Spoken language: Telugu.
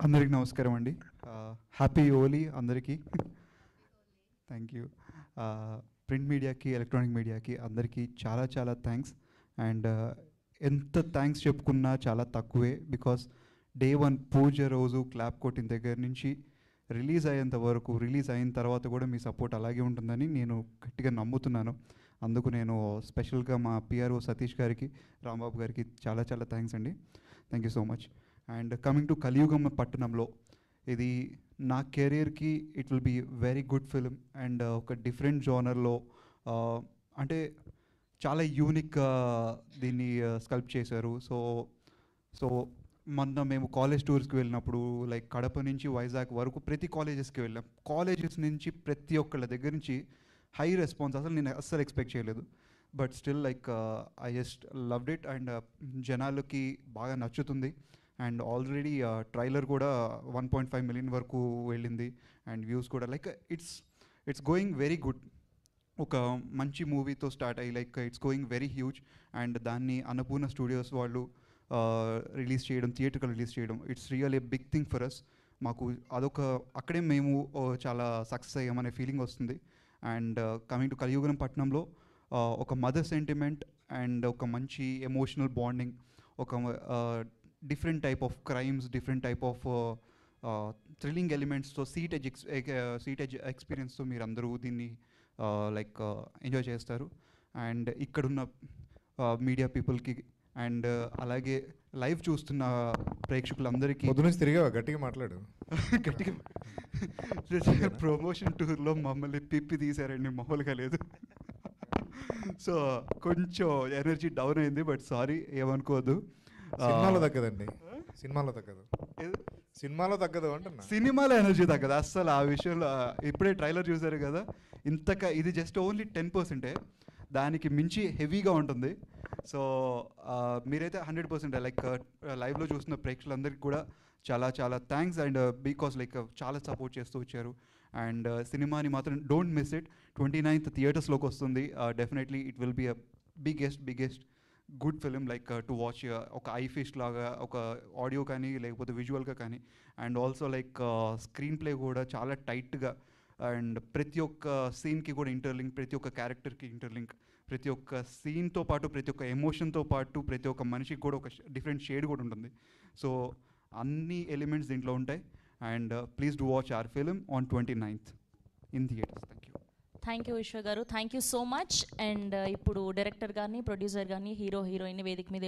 అందరికి నమస్కారం అండి. హ్యాపీ హోలీ అందరికీ. Thank you. ప్రింట్ మీడియాకి, ఎలక్ట్రానిక్ మీడియాకి అందరికీ చాలా చాలా థ్యాంక్స్. అండ్ ఎంత థ్యాంక్స్ చెప్పుకున్నా చాలా తక్కువే. బికాస్ డే వన్ పూజ రోజు క్లాప్ కొట్టిన దగ్గర నుంచి రిలీజ్ అయ్యేంత వరకు, రిలీజ్ అయిన తర్వాత కూడా మీ సపోర్ట్ అలాగే ఉంటుందని నేను గట్టిగా నమ్ముతున్నాను. అందుకు నేను స్పెషల్గా మా పిఆర్ఓ సతీష్ గారికి, రాంబాబు గారికి చాలా చాలా థ్యాంక్స్ అండి. Thank you so much. And coming to Kaliyugam Pattanamlo, ఇది నా కెరీర్కి it will be very good film. And ఒక డిఫరెంట్ జోనర్లో, అంటే చాలా యూనిక్గా దీన్ని స్కల్ప్ చేశారు. సో మొన్న మేము కాలేజ్ టూర్స్కి వెళ్ళినప్పుడు లైక్ కడప నుంచి వైజాగ్ వరకు ప్రతి కాలేజెస్కి వెళ్ళాం. కాలేజెస్ నుంచి ప్రతి ఒక్కళ్ళ దగ్గర నుంచి హై రెస్పాన్స్, అసలు నేను అస్సలు ఎక్స్పెక్ట్ చేయలేదు. But still like I just loved it. And జనాలకి బాగా నచ్చుతుంది. అండ్ ఆల్రెడీ ట్రైలర్ కూడా 1.5 మిలియన్ వరకు వెళ్ళింది. అండ్ వ్యూస్ కూడా like it's going very good. ఒక మంచి మూవీతో స్టార్ట్ అయ్యి like it's going very huge. And దాన్ని అన్నపూర్ణ స్టూడియోస్ వాళ్ళు రిలీజ్ చేయడం, థియేటర్కి రిలీజ్ చేయడం, it's real a big thing for us. మాకు అదొక అక్కడే మేము చాలా సక్సెస్ అయ్యామనే ఫీలింగ్ వస్తుంది. And coming to Kaliyugam Pattanamlo, ఒక మదర్ సెంటిమెంట్ అండ్ ఒక మంచి ఎమోషనల్ బాండింగ్, ఒక different type of crimes, different type of thrilling ఎలిమెంట్స్తో, seat edge ఎక్స్పీరియన్స్తో మీరు అందరూ దీన్ని లైక్ ఎంజాయ్ చేస్తారు. అండ్ ఇక్కడున్న మీడియా పీపుల్కి అండ్ అలాగే లైవ్ చూస్తున్న ప్రేక్షకులందరికీ పొద్దునుంచి తిరిగావా? గట్టిగా మాట్లాడు. గట్టిగా ప్రమోషన్ టూర్లో మమ్మల్ని పిప్పి తీశారండి, మామూలుగా లేదు. సో కొంచెం ఎనర్జీ డౌన్ అయింది. బట్ సారీ, ఏమనుకోవద్దు. సినిమాలో తగ్గదండి, సినిమాలో తగ్గదు, సినిమాలో తగ్గదు అంటున్నా. సినిమాలో ఎనర్జీ తగ్గదు అస్సలు. ఆ విషయంలో ఇప్పుడే ట్రైలర్ చూసారు కదా, ఇది జస్ట్ ఓన్లీ 10%. దానికి మించి హెవీగా ఉంటుంది. సో మీరైతే 100% లైక్ లైవ్లో చూస్తున్న ప్రేక్షకులందరికీ కూడా చాలా చాలా థ్యాంక్స్. అండ్ బికాస్ లైక్ చాలా సపోర్ట్ చేస్తూ వచ్చారు. అండ్ సినిమాని మాత్రం డోంట్ మిస్ ఇట్. 29th థియేటర్స్లోకి వస్తుంది. Definitely it will be a biggest good film like to watch. ఒక ఐ ఫీస్ట్ లాగా, ఒక ఆడియో కానీ లేకపోతే విజువల్గా కానీ. And also like screenplay కూడా చాలా టైట్గా, అండ్ ప్రతి ఒక్క సీన్కి కూడా ఇంటర్లింక్, ప్రతి ఒక్క క్యారెక్టర్కి ఇంటర్లింక్, ప్రతి ఒక్క సీన్తో పాటు, ప్రతి ఒక్క ఎమోషన్తో పాటు, ప్రతి ఒక్క మనిషికి కూడా ఒక డిఫరెంట్ షేడ్ కూడా ఉంటుంది. సో అన్ని ఎలిమెంట్స్ దీంట్లో ఉంటాయి. And please do watch hour film on 29th in theatres. Thank you. Thank you విశ్వ గారు, thank you so much. And ఇప్పుడు డైరెక్టర్ కానీ, ప్రొడ్యూసర్ కానీ, హీరో హీరోయిన్ వేదిక మీద